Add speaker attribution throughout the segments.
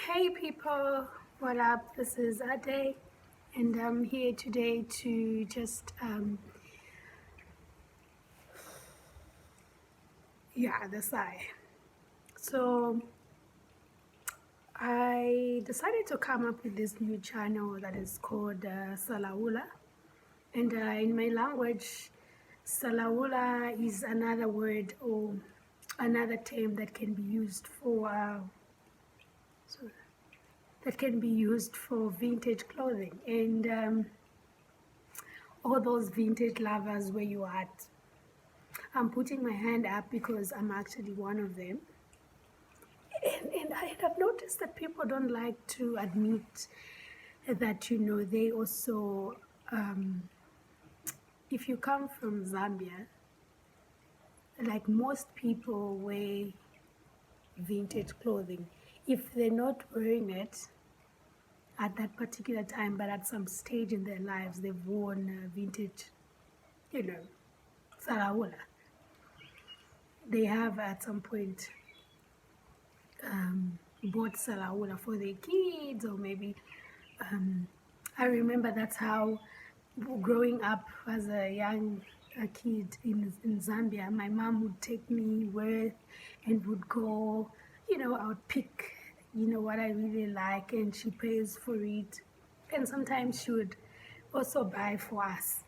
Speaker 1: Hey people, what up? This is Ade, and I'm here today to just the sigh. So I decided to come up with this new channel that is called Salaula, and in my language, Salaula is another word or another term that can be used for vintage clothing and all those vintage lovers where you are at. I'm putting my hand up because I'm actually one of them. And I have noticed that people don't like to admit that, they also, if you come from Zambia, like most people wear vintage clothing. If they're not wearing it at that particular time, but at some stage in their lives, they've worn vintage, Salaula. They have at some point bought Salaula for their kids, or maybe I remember that's how, growing up as a young kid in Zambia, my mom would take me with and would go, I would pick, what I really like, and she pays for it. And sometimes she would also buy for us.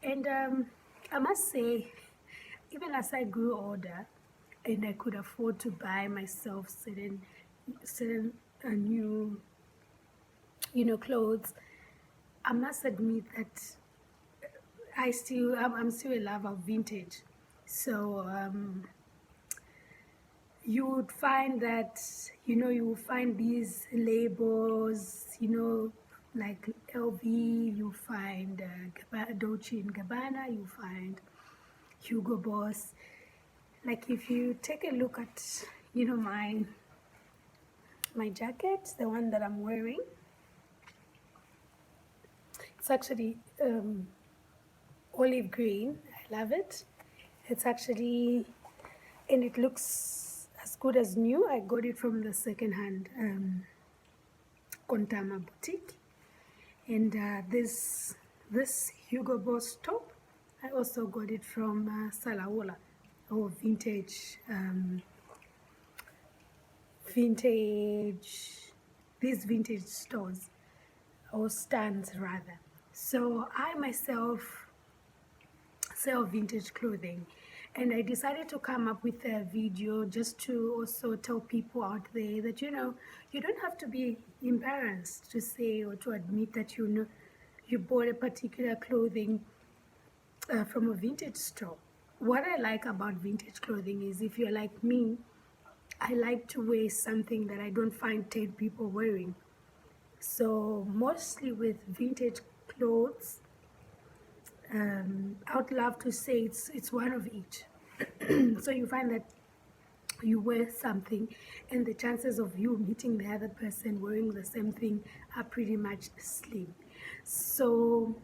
Speaker 1: And I must say, even as I grew older and I could afford to buy myself certain new, clothes, I must admit that I'm still a lover of vintage. So you would find that, you will find these labels, like LV, you find Dolce & Gabbana, you find Hugo Boss. Like if you take a look at, my jacket, the one that I'm wearing, it's actually olive green. I love it. It's actually, and it looks as good as new. I got it from the second-hand Kontama boutique. And this Hugo Boss top, I also got it from Salaula, or these vintage stores, or stands rather. So I myself sell vintage clothing, and I decided to come up with a video just to also tell people out there that, you don't have to be embarrassed to say or to admit that you bought a particular clothing from a vintage store. What I like about vintage clothing is, if you're like me, I like to wear something that I don't find 10 people wearing. So mostly with vintage clothes, I would love to say it's one of each. So you find that you wear something, and the chances of you meeting the other person wearing the same thing are pretty much slim. So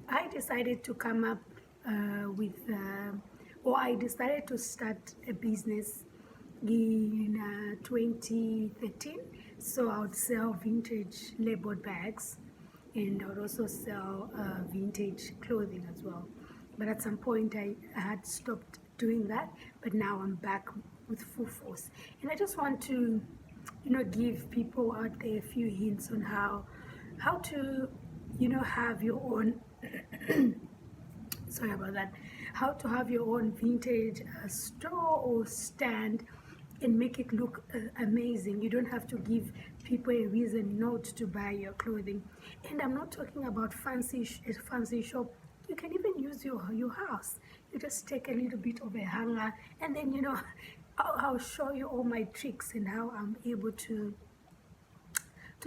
Speaker 1: I decided to come up I decided to start a business in 2013. So I would sell vintage labeled bags, and I would also sell vintage clothing as well. But at some point I had stopped doing that, but now I'm back with full force. And I just want to, give people out there a few hints on how to, have your own sorry about that, how to have your own vintage store or stand and make it look amazing. You don't have to give people a reason not to buy your clothing. And I'm not talking about fancy shop. You can even use your house. You just take a little bit of a hanger, and then, I'll show you all my tricks and how I'm able to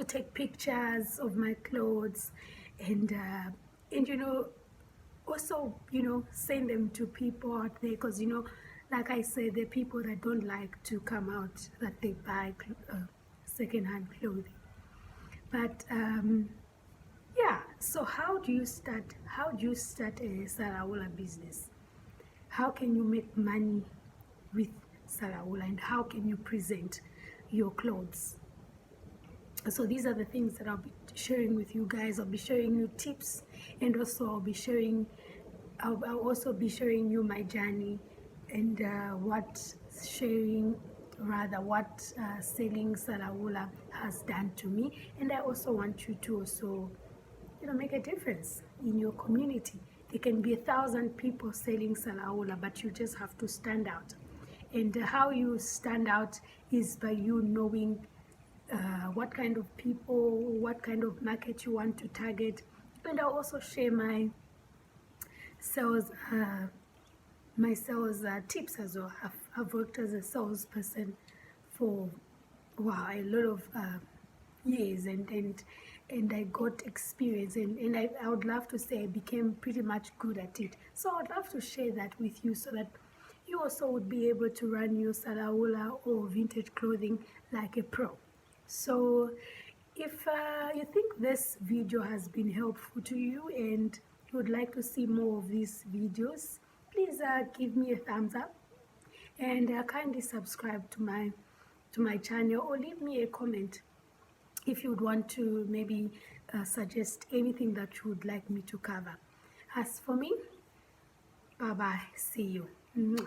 Speaker 1: take pictures of my clothes, and also, send them to people out there, because, like I said, there are people that don't like to come out, that they buy second-hand clothing. But yeah, so how do you start a Salaula business? How can you make money with Salaula, and how can you present your clothes? So these are the things that I'll be sharing with you guys. I'll be sharing you tips, and also I'll also be sharing you my journey, and what selling Salaula has done to me. And I also want you to also, make a difference in your community. There can be 1,000 people selling Salaula, but you just have to stand out. And how you stand out is by you knowing what kind of people, what kind of market you want to target. And I'll also share sales my sales tips as well. I've worked as a salesperson for a lot of years, and I got experience, and I would love to say I became pretty much good at it. So I'd love to share that with you so that you also would be able to run your Salaula or vintage clothing like a pro. So if you think this video has been helpful to you and you would like to see more of these videos, please give me a thumbs up, and kindly subscribe to my channel, or leave me a comment if you would want to maybe suggest anything that you would like me to cover. As for me, bye bye, see you. Mwah.